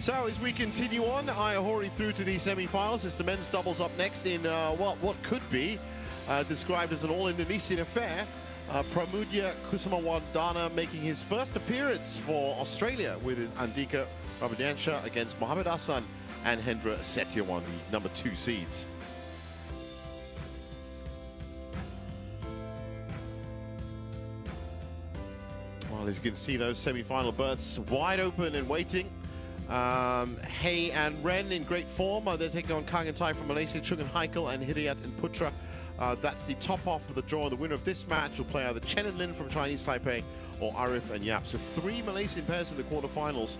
So as we continue on, Ihori through to the semi-finals. It's the men's doubles up next in what could be described as an all-Indonesian affair. Pramudia Kusumawardana making his first appearance for Australia with his Andika Ramadiansyah against Mohamed Ahsan and Hendra Setiawan, the number 2 seeds. Well, as you can see, those semi-final berths wide open and waiting. Hay and Ren in great form. They're taking on Kang and Tai from Malaysia, Chung and Heikel, and Hidayat and Putra. That's the top half of the draw. The winner of this match will play either Chen and Lin from Chinese Taipei or Arif and Yap. So 3 Malaysian pairs in the quarterfinals.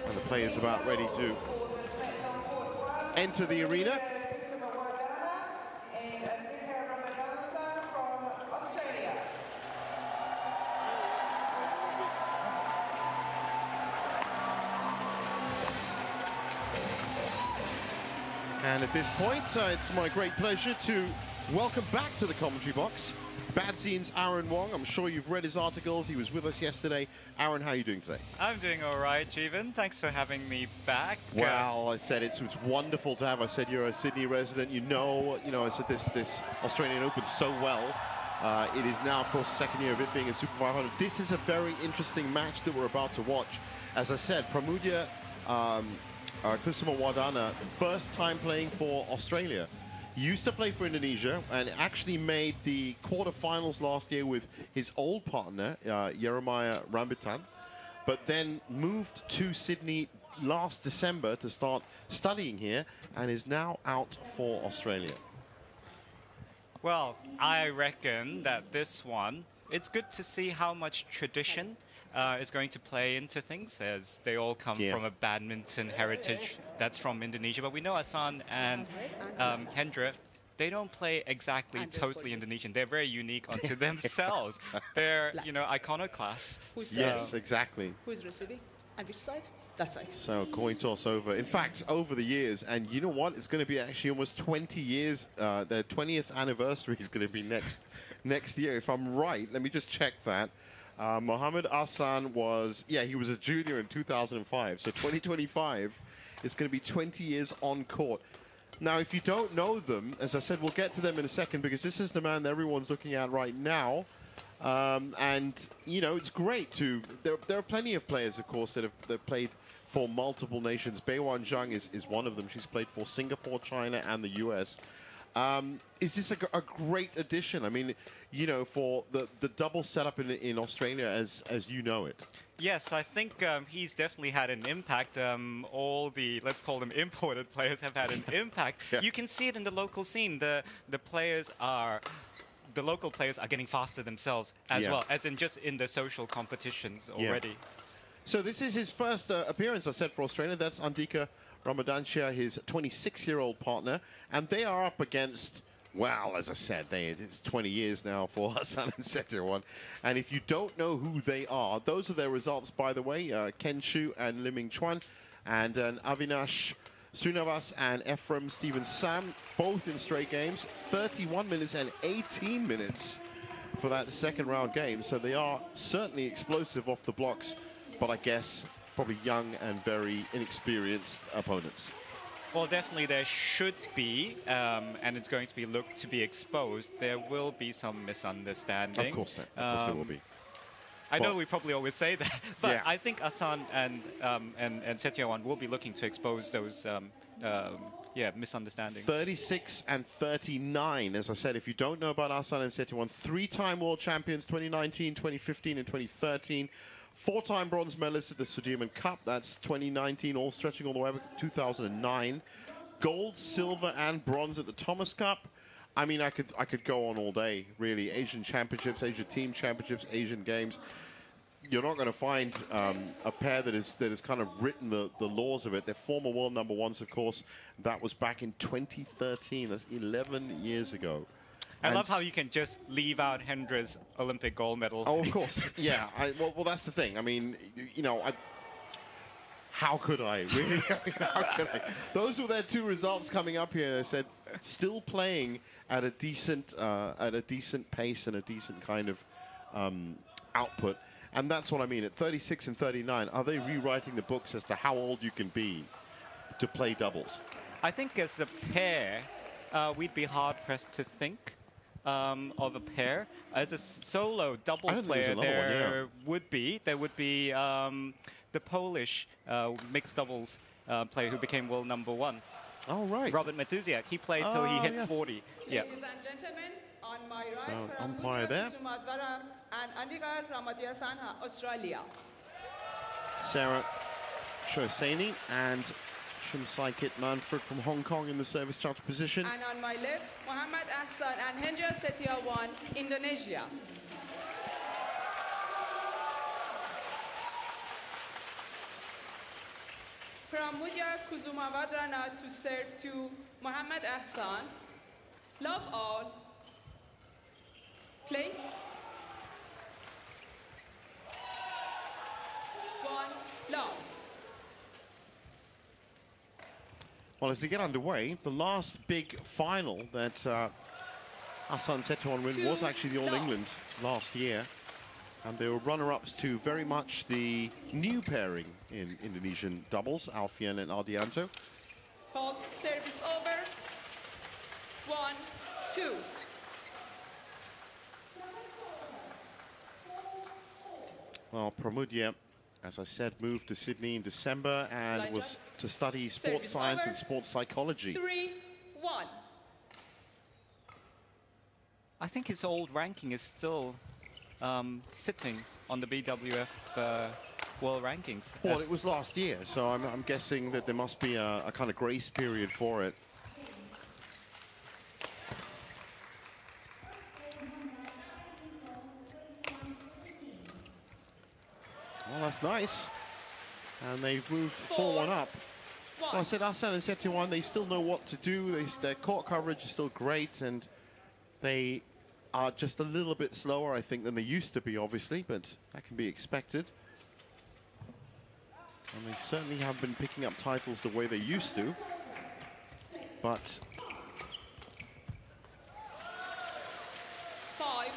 And the players about ready to enter the arena. And at this point, it's my great pleasure to welcome back to the commentary box Badzine's Aaron Wong. I'm sure you've read his articles. He was with us yesterday. Aaron, how are you doing today? I'm doing all right, Jeevan. Thanks for having me back. Well, I said it's wonderful to have. I said you're a Sydney resident. You know, I said this Australian Open so well. It is now, of course, the second year of it being a Super 500. This is a very interesting match that we're about to watch. As I said, Pramudia Kusumawardana, first time playing for Australia. Used to play for Indonesia and actually made the quarterfinals last year with his old partner, Jeremiah Rambitan, but then moved to Sydney last December to start studying here and is now out for Australia. Well, I reckon that this one, it's good to see how much tradition is going to play into things, as they all come from a badminton heritage that's from Indonesia. But we know Ahsan and Hendra, they don't play exactly totally Indonesian. They're very unique unto themselves. They're, iconoclasts. Yes, exactly. Who is receiving? And which side? That side. So coin toss over. In fact, over the years, and you know what? It's going to be actually almost 20 years. Their 20th anniversary is going to be next year. If I'm right, let me just check that. Mohamed Ahsan was, he was a junior in 2005. So 2025 is going to be 20 years on court. Now, if you don't know them, as I said, we'll get to them in a second because this is the man that everyone's looking at right now. And, it's great to... There are plenty of players, of course, that have played for multiple nations. Beiwan Zhang is one of them. She's played for Singapore, China, and the US. Is this a great addition? I mean, for the double setup in Australia as you know it. Yes, I think he's definitely had an impact. All the, let's call them imported players, have had an impact. You can see it in the local scene. The local players are getting faster themselves as well, as in just in the social competitions already. So this is his first appearance, I said, for Australia. That's Andika Ramadiansyah, his 26-year-old partner, and they are up against, well, as I said, it's 20 years now for Ahsan and Setiawan. And if you don't know who they are, those are their results, by the way. Ken Shu and Lim Ming Chuan, and Avinash Srinivas and Ephraim Stephen Sam, both in straight games, 31 minutes and 18 minutes for that second round game. So they are certainly explosive off the blocks, but I guess probably young and very inexperienced opponents. Well, definitely there should be, and it's going to be looked to be exposed. There will be some misunderstanding. Of course there will be. I know we probably always say that, but I think Ahsan and Setiawan will be looking to expose those misunderstandings. 36 and 39, as I said. If you don't know about Ahsan and Setiawan, 3-time world champions, 2019, 2015, and 2013. 4-time bronze medalist at the Sudirman Cup. That's 2019, all stretching all the way up to 2009. Gold, silver, and bronze at the Thomas Cup. I mean, I could go on all day, really. Asian championships, Asia team championships, Asian games. You're not going to find a pair that has kind of written the laws of it. They're former world number ones, of course. That was back in 2013. That's 11 years ago. I love how you can just leave out Hendra's Olympic gold medal. Oh, of course. Yeah. Well, that's the thing. I mean, how could I? Really? I mean, how could I? Those were their 2 results coming up here. They said still playing at a decent pace and a decent kind of output. And that's what I mean. At 36 and 39, are they rewriting the books as to how old you can be to play doubles? I think as a pair, we'd be hard-pressed to think of a pair. As a solo doubles player, there would be the Polish mixed doubles player who became world #1. Oh, right. Robert Matuzyak. He played till he hit 40. Yeah. Ladies and gentlemen, on my right, So, from umpire there. Kusumawardana and Ramadiansyah, Australia. Sarah Shosani and Shumsaikit Manfred from Hong Kong in the service charge position. And on my left, Muhammad Ahsan and Setiawan, Indonesia. Pramudia Kusumawardana to serve to Muhammad Ahsan. Love all. Play. 1, love. Well, as they get underway, the last big final that Ahsan Setiawan win was actually the All England last year. And they were runner-ups to very much the new pairing in Indonesian doubles, Alfian and Ardianto. Fault, service over. 1, 2. Well, Pramudia, as I said, moved to Sydney in December and was to study sports science and sports psychology. 3, 1. I think his old ranking is still sitting on the BWF World Rankings. Well, it was last year, so I'm guessing that there must be a kind of grace period for it. Well, that's nice. And they've moved 4-1 up. Well, I said Ahsan and Setiawan, they still know what to do. Their court coverage is still great, and they are just a little bit slower, I think, than they used to be, obviously, but that can be expected. And they certainly have been picking up titles the way they used to. But 5,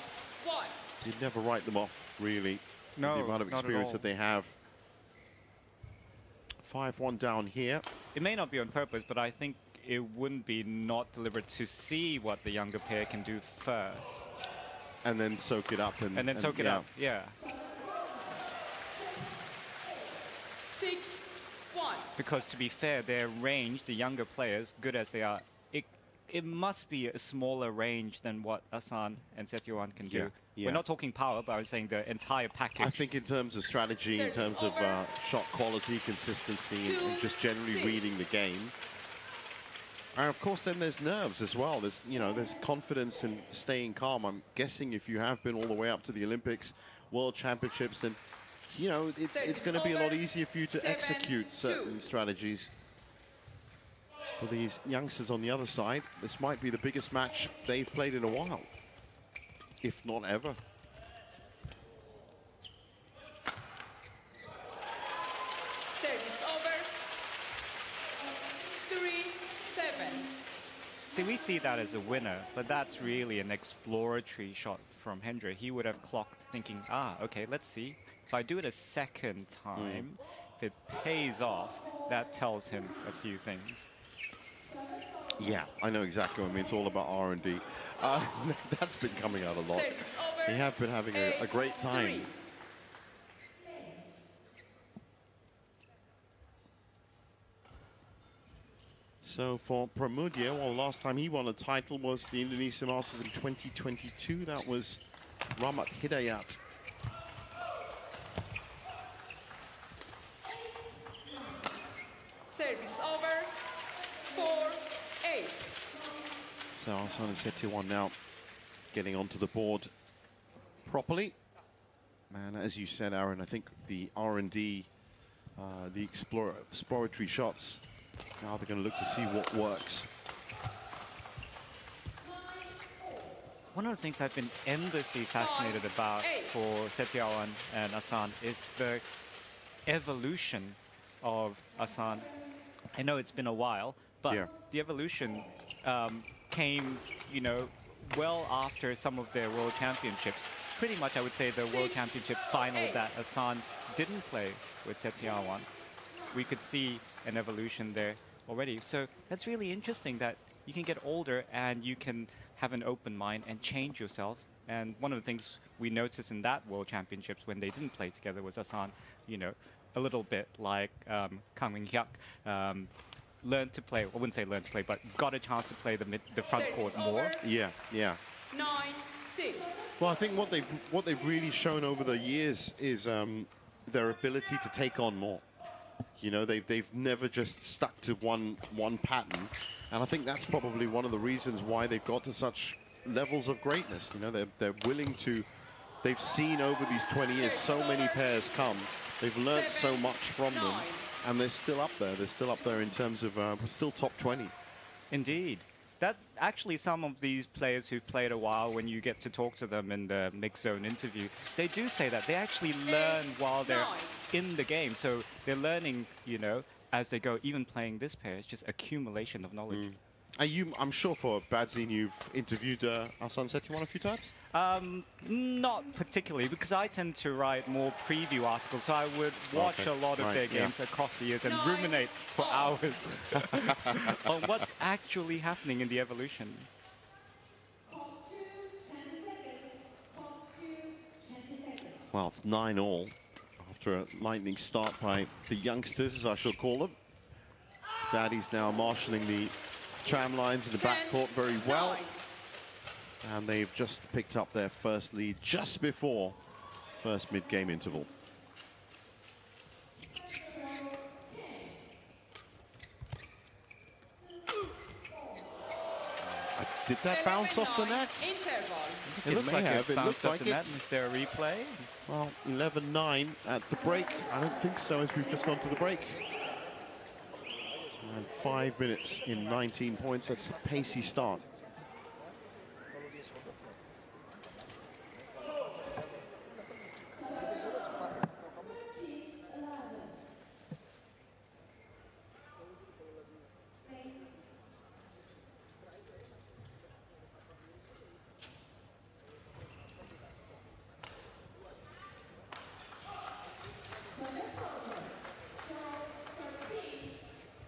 1. you'd never write them off, really. No, the amount of not at experience all. that they have. 5-1 down here. It may not be on purpose, but I think it wouldn't be not deliberate to see what the younger pair can do first. And then soak it up. And then soak it up, yeah. 6, 1. Because to be fair, their range, the younger players, good as they are, it must be a smaller range than what Ahsan and Setiawan can do. Yeah. We're not talking power, but I was saying the entire package. I think in terms of strategy, in terms of shot quality, consistency, and just generally reading the game. And of course, then there's nerves as well. There's, there's confidence in staying calm. I'm guessing if you have been all the way up to the Olympics, World Championships, then, it's going to be a lot easier for you to execute certain strategies. For these youngsters on the other side, this might be the biggest match they've played in a while, if not ever. Service over. 3, 7. See, we see that as a winner, but that's really an exploratory shot from Hendra. He would have clocked thinking, okay, let's see. If I do it a second time, if it pays off, that tells him a few things. Yeah, I know exactly what I mean. It's all about R&D. That's been coming out a lot. They have been having a great time. 3. So for Pramudia, well, last time he won a title was the Indonesia Masters in 2022. That was Rahmat Hidayat. Service over. 4, 8. So Ahsan and Setiawan now getting onto the board properly. And as you said, Aaron, I think the R&D, the exploratory shots, now they're going to look to see what works. One of the things I've been endlessly fascinated about for Setiawan and Ahsan is the evolution of Ahsan. I know it's been a while, but the evolution came, you know, well after some of their World Championships. Pretty much, I would say, the World Championship final that Ahsan didn't play with Setiawan. We could see an evolution there already. So that's really interesting that you can get older and you can have an open mind and change yourself. And one of the things we noticed in that World Championships when they didn't play together was Ahsan, you know, a little bit like Kang Min-hyuk, learned to play, I wouldn't say learned to play, but got a chance to play the front court more. Yeah, yeah. 9-6. Well, I think what they've really shown over the years is their ability to take on more. You know, they've never just stuck to one pattern, and I think that's probably one of the reasons why they've got to such levels of greatness. You know, they're willing to. They've seen over these 20 years so many pairs come. They've learned so much from them, and they're still up there. They're still up there in terms of still top 20. Indeed. That actually, some of these players who've played a while, when you get to talk to them in the mixed zone interview, they do say that they actually learn while they're in the game. So they're learning, you know, as they go. Even playing this pair, it's just accumulation of knowledge. I'm sure for Badzine, you've interviewed Ahsan Setiawan a few times? Not particularly, because I tend to write more preview articles, so I would watch a lot of their games across the years and ruminate for hours on what's actually happening in the evolution. Well, it's 9-all after a lightning start by the youngsters, as I shall call them. Daddy's now marshalling the tram lines in the backcourt very well. And they've just picked up their first lead just before first mid-game interval. Did that bounce off the net? It looked like it bounced off the net. it's... Is there a replay? Well, 11-9 at the break. I don't think so, as we've just gone to the break. And 5 minutes in 19 points. That's a pacey start.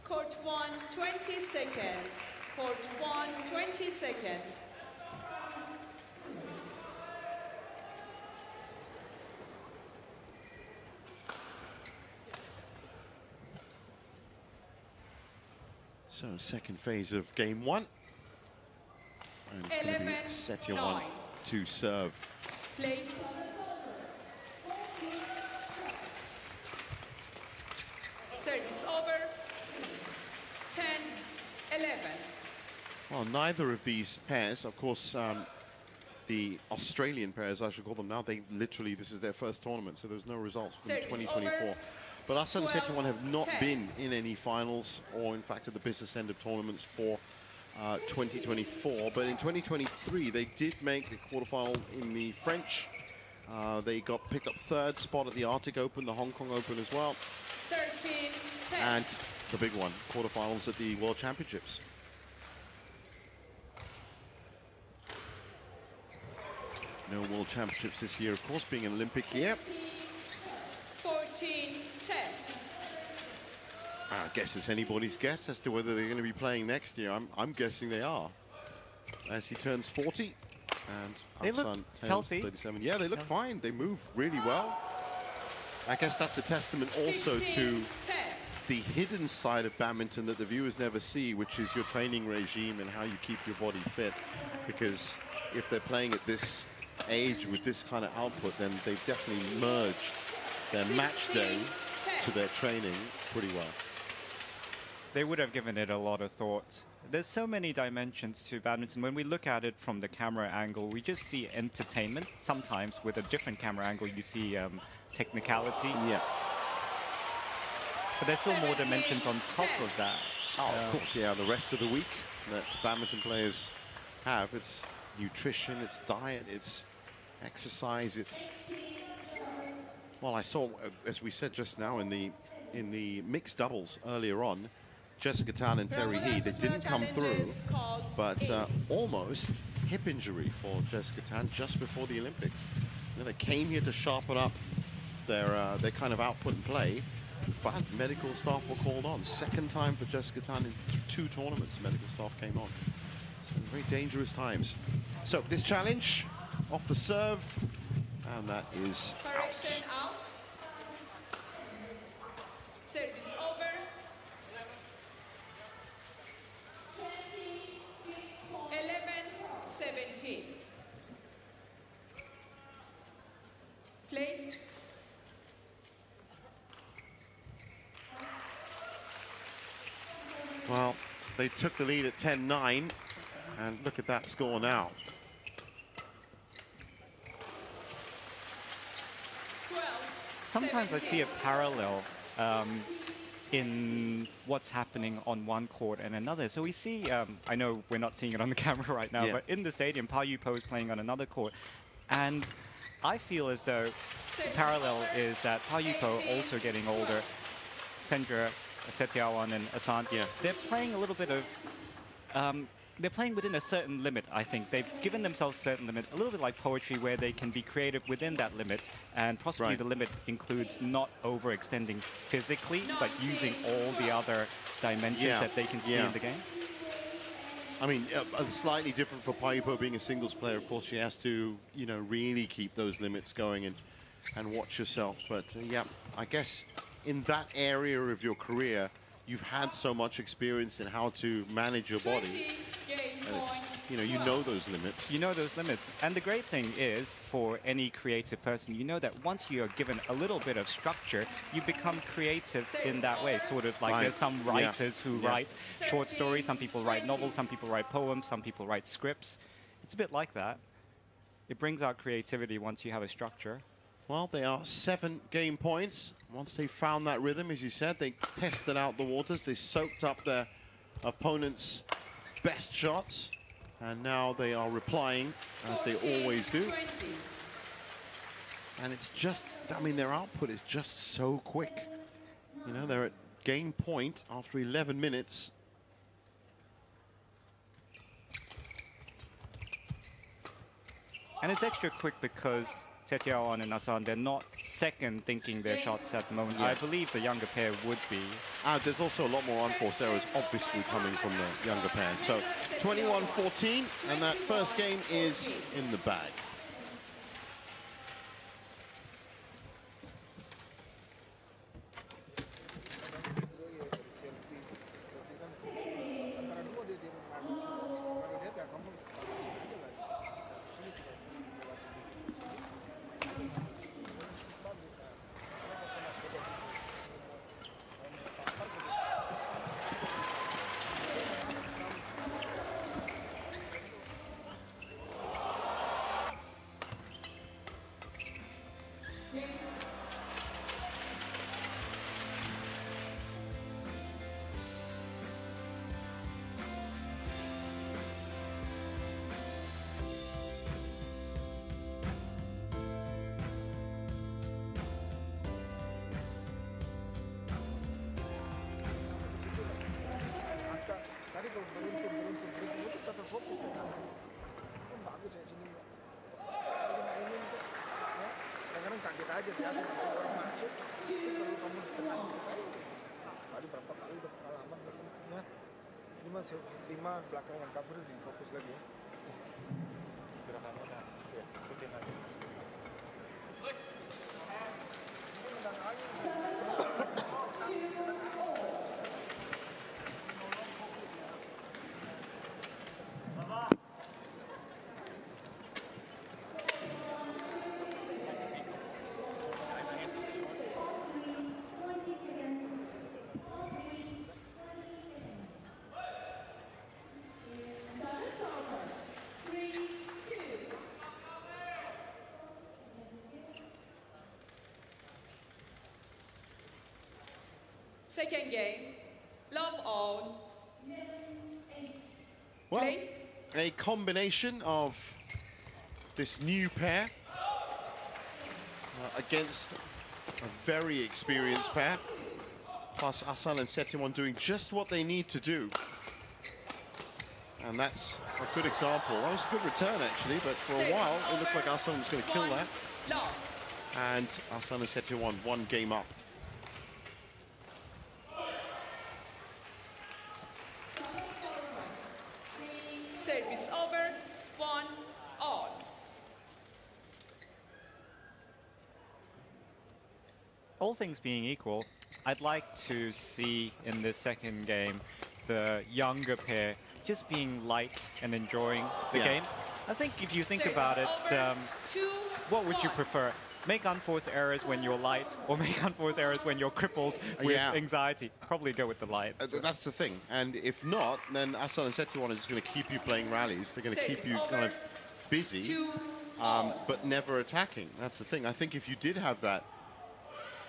Court 1, 20 seconds. Court 1, 20 seconds. So, second phase of game one. And it's going to be Setiawan to serve. Play. Service over. 10-11. Well, neither of these pairs, of course, the Australian pairs, I should call them now, they literally, this is their first tournament, so there's no results from 2024. But Ahsan and Setiawan have not been in any finals or, in fact, at the business end of tournaments for 2024. But in 2023, they did make a quarterfinal in the French. They got picked up third spot at the Arctic Open, the Hong Kong Open as well. 13-10. And the big one, quarterfinals at the World Championships. No World Championships this year, of course, being an Olympic year. 14-10. I guess it's anybody's guess as to whether they're going to be playing next year. I'm guessing they are. As he turns 40, and they look healthy. 37. Yeah, they look fine. They move really well. I guess that's a testament also to the hidden side of badminton that the viewers never see, which is your training regime and how you keep your body fit. Because if they're playing at this age with this kind of output, then they've definitely merged their match day to their training pretty well. They would have given it a lot of thought. There's so many dimensions to badminton. When we look at it from the camera angle, we just see entertainment. Sometimes with a different camera angle, you see technicality. Yeah. But there's still more dimensions on top of that. Oh, of course, yeah. The rest of the week that badminton players have, it's nutrition, it's diet, it's exercise, it's... Well, I saw, as we said just now in the mixed doubles earlier on, Jessica Tan and Terry He. They didn't come through, but almost hip injury for Jessica Tan just before the Olympics. You know, they came here to sharpen up their kind of output and play, but medical staff were called on. Second time for Jessica Tan in 2 tournaments, medical staff came on. So very dangerous times. So this challenge off the serve, and that is Correction out. Service over. 11-17. Play. Well, they took the lead at 10-9, and look at that score now. 12. Sometimes I see a parallel in what's happening on one court and another. So we see, I know we're not seeing it on the camera right now, but in the stadium, Pao Yu-po is playing on another court. And I feel as though the parallel is that Pao Yu-po also getting older. Sendra, Setiawan and Ahsan, they're playing a little bit of, they're playing within a certain limit, I think. They've given themselves a certain limit, a little bit like poetry where they can be creative within that limit, and possibly the limit includes not overextending physically, but using all the other dimensions that they can see in the game. I mean, slightly different for Pao Yu-po being a singles player. Of course, she has to, you know, really keep those limits going and watch yourself. But yeah, I guess in that area of your career, you've had so much experience in how to manage your body. And it's, you know those limits. You know those limits. And the great thing is, for any creative person, you know that once you are given a little bit of structure, you become creative in that way. Sort of like there's some writers who write short stories, some people write novels, some people write poems, some people write scripts. It's a bit like that. It brings out creativity once you have a structure. Well, they are 7 game points. Once they found that rhythm, as you said, they tested out the waters. They soaked up their opponent's best shots. And now they are replying, as they always do. And it's just, I mean, their output is just so quick. You know, they're at game point after 11 minutes. And it's extra quick because Setiawan and Ahsan, they're not second thinking their shots at the moment. I believe the younger pair would be. There's also a lot more unforced errors, obviously, coming from the younger pair. So 21-14, and that first game is in the bag. Aja biasa orang masuk perlu kamu tenang gitu kan. Tadi berapa kali udah pengalaman ya. Terima belakang yang cover di fokus lagi ya. Gerakannya kan ya, ikutin aja. Second game, love on. Well, a combination of this new pair against a very experienced pair. plus Ahsan and Setiawan doing just what they need to do. And that's a good example. That was a good return, actually, but for a while, it looked like Ahsan was going to kill that. And Ahsan and Setiawan one game up. Service over, 1-all. All things being equal, I'd like to see in this second game the younger pair just being light and enjoying the game. I think if you think about it, what would you prefer? Make unforced errors when you're light, or make unforced errors when you're crippled with anxiety? Probably go with the light. That's the thing. And if not, then Ahsan and Setiawan are just going to keep you playing rallies. They're going to keep you kind of busy, but never attacking. That's the thing. I think if you did have that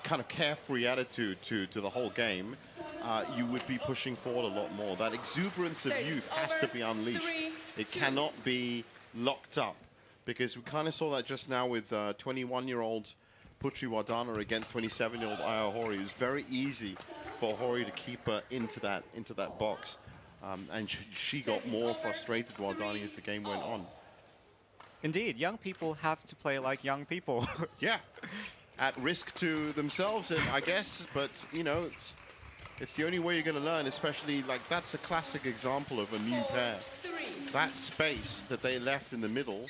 kind of carefree attitude to the whole game, you would be pushing forward a lot more. That exuberance of youth has to be unleashed. It cannot be locked up, because we kind of saw that just now with 21-year-old Kusumawardana against 27-year-old Aya Hori. It was very easy for Hori to keep her into that box, and she got more frustrated Wardani as the game went on. Indeed, young people have to play like young people. Yeah. At risk to themselves, I guess, but you know, it's the only way you're going to learn, especially like that's a classic example of a new pair. That space that they left in the middle,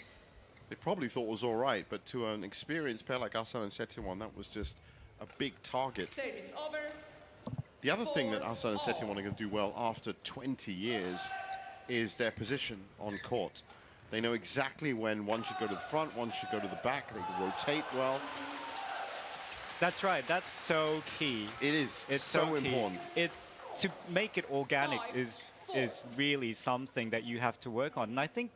they probably thought was all right, but to an experienced pair like Ahsan and Setiawan, that was just a big target. The other thing that Ahsan and Setiawan are going to do well after 20 years is their position on court. They know exactly when one should go to the front, one should go to the back. They can rotate well. That's right. That's so key. It is. It's so important. To make it organic is really something that you have to work on. And I think,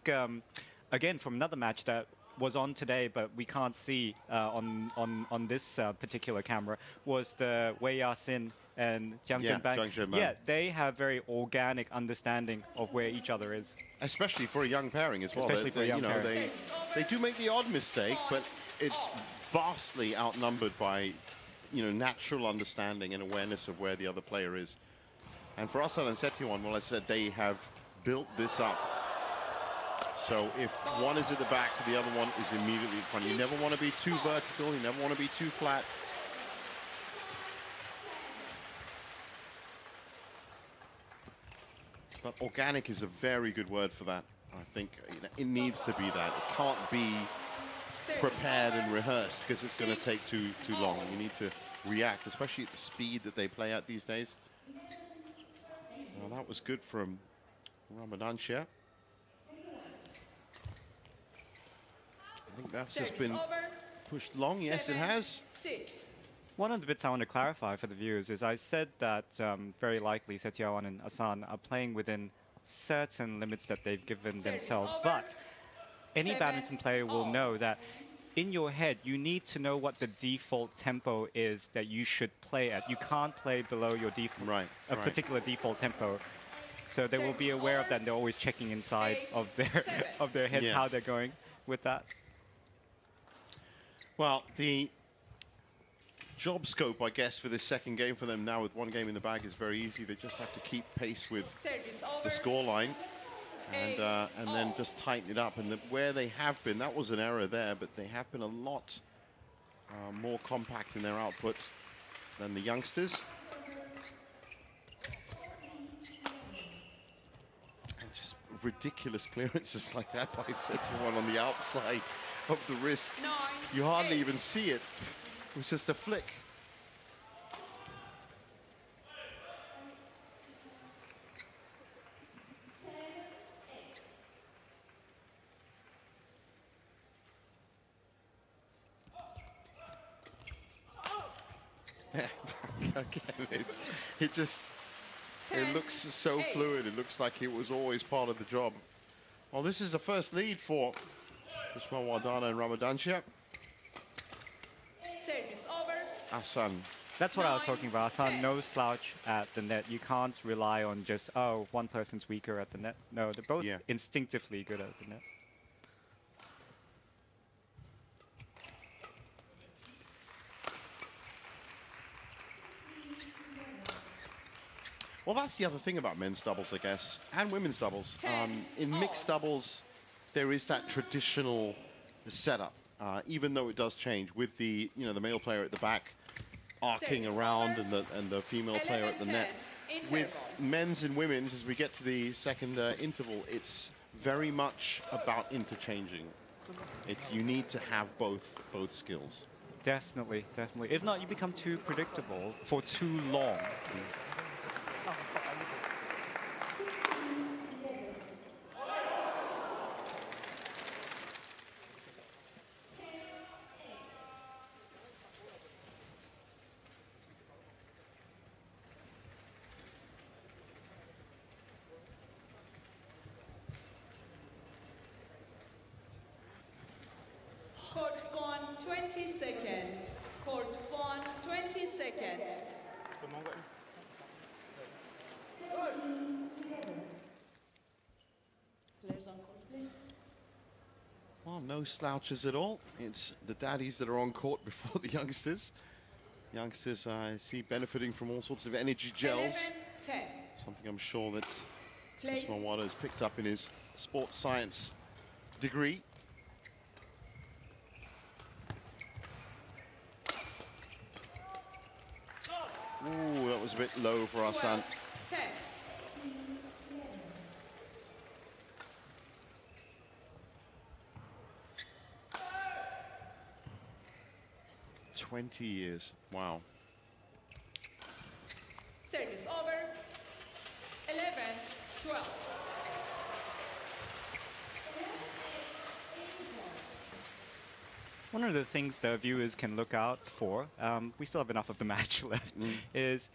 again, from another match that was on today, but we can't see on this particular camera, was the Wei Yasin and Jiang Zhenban. Yeah, they have very organic understanding of where each other is. Especially for a young pairing as well. Especially for a young pairing. They do make the odd mistake, but it's vastly outnumbered by, you know, natural understanding and awareness of where the other player is. And for Ahsan and Setiawan, well, I said they have built this up. So if one is at the back, the other one is immediately in front. You never want to be too vertical. You never want to be too flat. But organic is a very good word for that. I think it needs to be that. It can't be prepared and rehearsed, because it's going to take too long. You need to react, especially at the speed that they play at these days. Well, that was good from Ramadiansyah. I think that's just been pushed long. Yes, it has. One of the bits I want to clarify for the viewers is I said that very likely Setiawan and Ahsan are playing within certain limits that they've given themselves, but any badminton player will know that in your head, you need to know what the default tempo is that you should play at. You can't play below your default, particular default tempo. So they will be aware of that, and they're always checking inside of their heads how they're going with that. Well, the job scope, I guess, for this second game for them now with one game in the bag is very easy. They just have to keep pace with the scoreline. And then just tighten it up. And where they have been, that was an error there, but they have been a lot more compact in their output than the youngsters. And just ridiculous clearances like that by Setiawan on the outside of the wrist. You hardly even see it. It was just a flick. Again, it looks so fluid. It looks like it was always part of the job. Well, this is the first lead for Kusumawardana and Ramadiansyah. Ahsan. That's what I was talking about. Ahsan, no slouch at the net. You can't rely on just, oh, one person's weaker at the net. No, they're both instinctively good at the net. Well, that's the other thing about men's doubles, I guess, and women's doubles. In mixed doubles, there is that traditional setup, even though it does change with the the male player at the back arcing around and the female player at the net. With men's and women's, as we get to the second interval, it's very much about interchanging. You need to have both skills. Definitely, definitely. If not, you become too predictable for too long. Court 1, 20 seconds. Court 1, 20 seconds. Players on court, please. Well, no slouches at all. It's the daddies that are on court before the youngsters. Youngsters, I see, benefiting from all sorts of energy gels. 11, 10. Something I'm sure that Kusumawardana has picked up in his sports science degree. Ooh, that was a bit low for Ahsan. 10. "20 years, wow." Service over. 11, 12. One of the things the viewers can look out for, we still have enough of the match left, is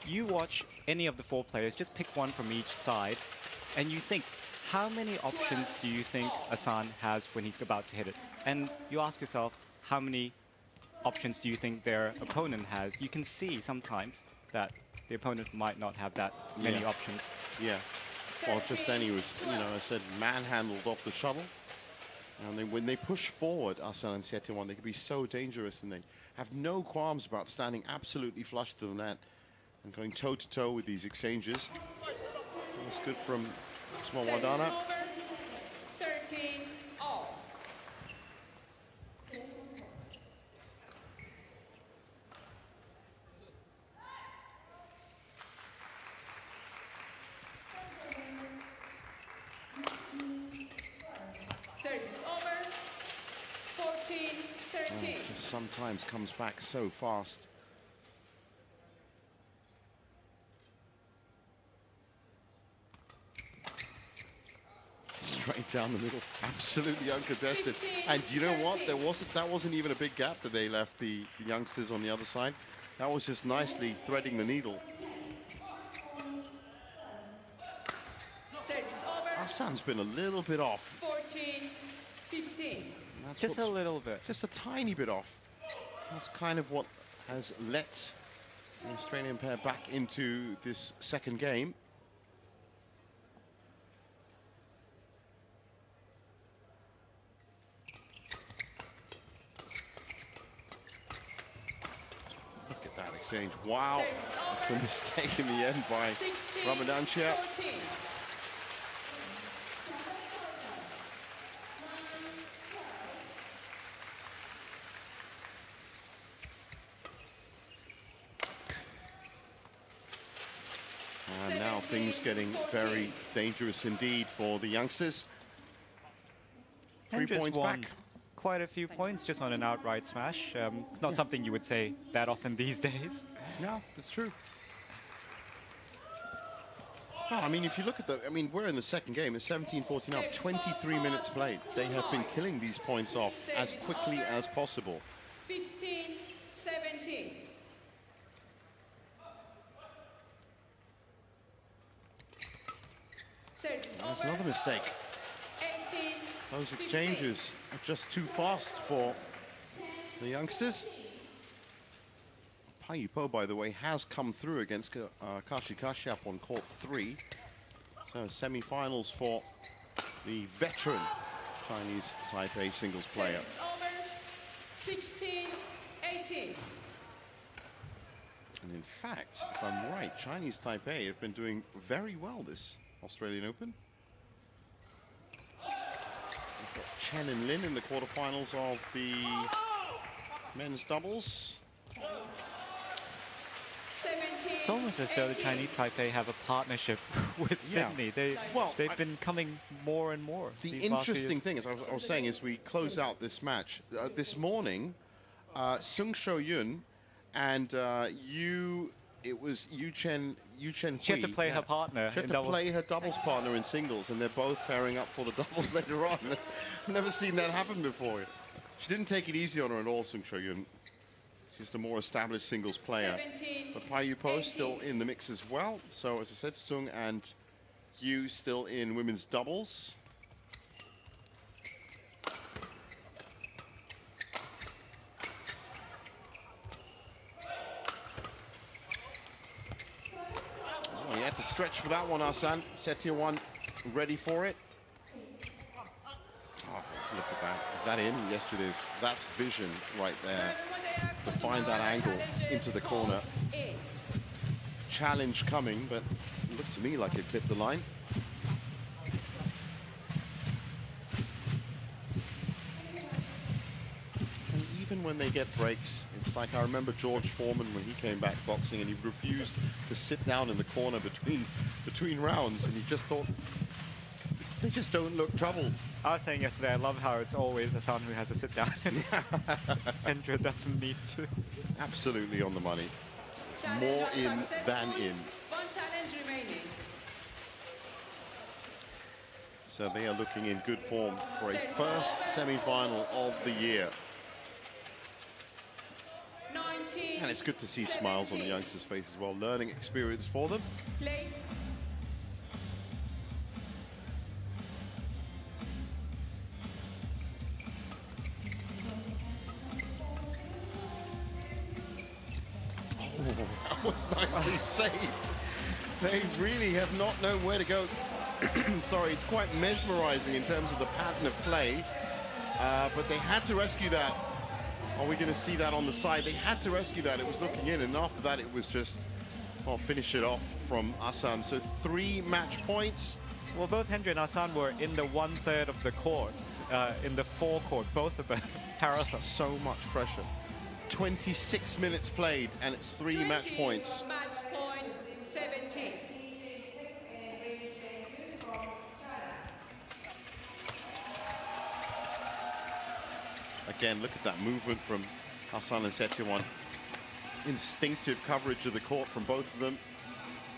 you watch any of the four players, just pick one from each side, and you think, how many options do you think Ahsan has when he's about to hit it? And you ask yourself, how many options do you think their opponent has? You can see sometimes that the opponent might not have that many options. Yeah. Well, just then he was, I said, manhandled off the shuttle. And when they push forward, Ahsan and Setiawan, they can be so dangerous, and they have no qualms about standing absolutely flush to the net and going toe-to-toe with these exchanges. That's good from Kusumawardana. 13 all. Service over. 14, 13. Just sometimes comes back so fast. Straight down the middle, absolutely uncontested. 15, And you know what? 13. That wasn't even a big gap that they left the youngsters on the other side. That was just nicely threading the needle. Service over. Ahsan's been a little bit off. 14, 15. That's Just a what's- little bit. Just a tiny bit off. That's kind of what has let the Australian pair back into this second game. Look at that exchange. Wow. That's a mistake in the end by 16, Ramadiansyah. 14. And now things getting very dangerous indeed for the youngsters. 3 And just points won back. quite a few points just on an outright smash. Not something you would say that often these days. No, that's true. No, I mean, if you look at we're in the second game. It's 17-14 now, 23 minutes played. They have been killing these points off as quickly as possible. 15, 17. Service That's over. another mistake. 18, Those 15. exchanges are just too fast for the youngsters. Payupo, by the way, has come through against Kashi Kashyap on court 3. So semi-finals for the veteran Chinese Taipei singles player. Service over. 16, 18. And in fact, if I'm right, Chinese Taipei have been doing very well this Australian Open. We've got Chen and Lin in the quarterfinals of the men's doubles. It's almost as though the Chinese Taipei have a partnership with Sydney. They've been coming more and more. The interesting thing, as I was saying, is we close out this match. This morning, Sung Sho-yun and it was Yu Chen She had to play her partner. She had to play her doubles partner in singles, and they're both pairing up for the doubles later on. I've never seen that happen before. She didn't take it easy on her at all, Sung Sho-yun. She's the more established singles player. But Pai Yu Po still in the mix as well. So as I said, Sung and Yu still in women's doubles. Oh, he had to stretch for that one, Ahsan. Setiawan ready for it. Oh, look at that. Is that in? Yes, it is. That's vision right there. To find that angle into the corner. Challenge coming, but it looked to me like it clipped the line. And even when they get breaks, it's like I remember George Foreman when he came back boxing and he refused to sit down in the corner between rounds, and he just thought, they just don't look troubled. I was saying yesterday, I love how it's always Ahsan who has to sit down and Hendra doesn't need to. Absolutely on the money. More in than in. One challenge remaining. So they are looking in good form for a first semi-final of the year. 19, And it's good to see smiles on the youngsters' face as well. Learning experience for them. Play. That was nicely saved. They really have not known where to go. Sorry, it's quite mesmerizing in terms of the pattern of play. But they had to rescue that. Are we going to see that on the side? They had to rescue that. It was looking in, and after that it was just, well, finish it off from Ahsan. So 3 match points. Well, both Hendra and Ahsan were in the 1/3 of the court, in the forecourt, both of them parallel. So much pressure. 26 minutes played, and it's 3 match points. Match point 17. Again, look at that movement from Ahsan and Setiawan. Instinctive coverage of the court from both of them.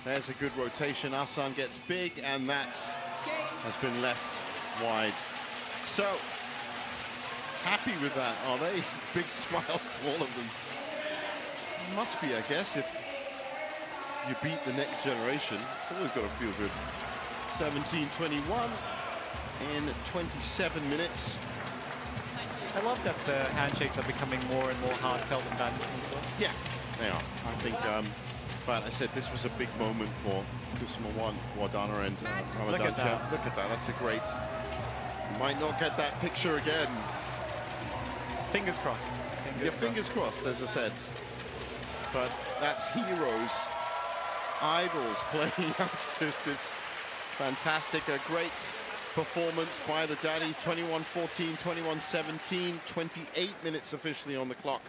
There's a good rotation. Ahsan gets big, and that has been left wide. So, happy with that, are they? Big smile for all of them. Must be, I guess, if you beat the next generation. It's always got to feel good. 17-21 in 27 minutes. I love that the handshakes are becoming more and more heartfelt in badminton as well. Yeah, they are. I think, but I said this was a big moment for Kusumawardana and Ramadiansyah. Look at that. Look at that. That's a great. You might not get that picture again. Fingers crossed. Fingers crossed, as I said. But that's heroes, idols playing youngsters. It's fantastic. A great performance by the Daddies. 21-14, 21-17, 28 minutes officially on the clock.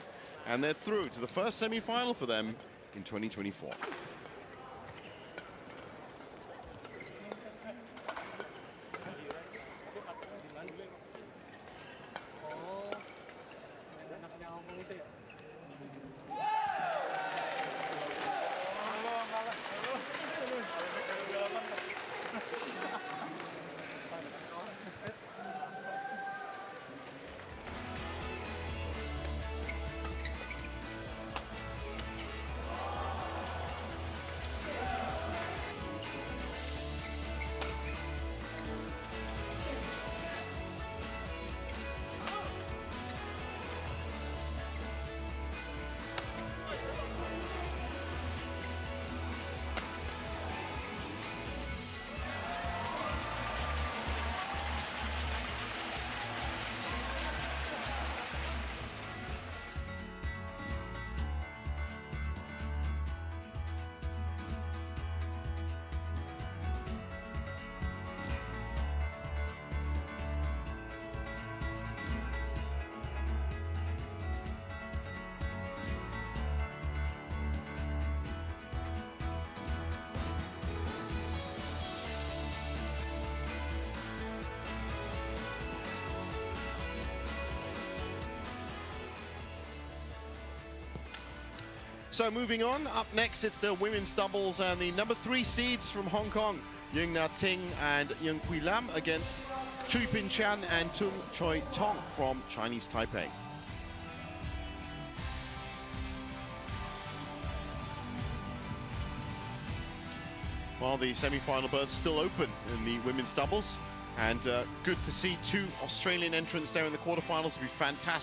And they're through to the first semi-final for them in 2024. So moving on, up next it's the women's doubles and the number 3 seeds from Hong Kong, Yung Na Ting and Yung Kui Lam against Chui Pin Chan and Tung Choi Tong from Chinese Taipei. Well, the semi-final berth's still open in the women's doubles, and good to see 2 Australian entrants there in the quarterfinals. It'll be fantastic.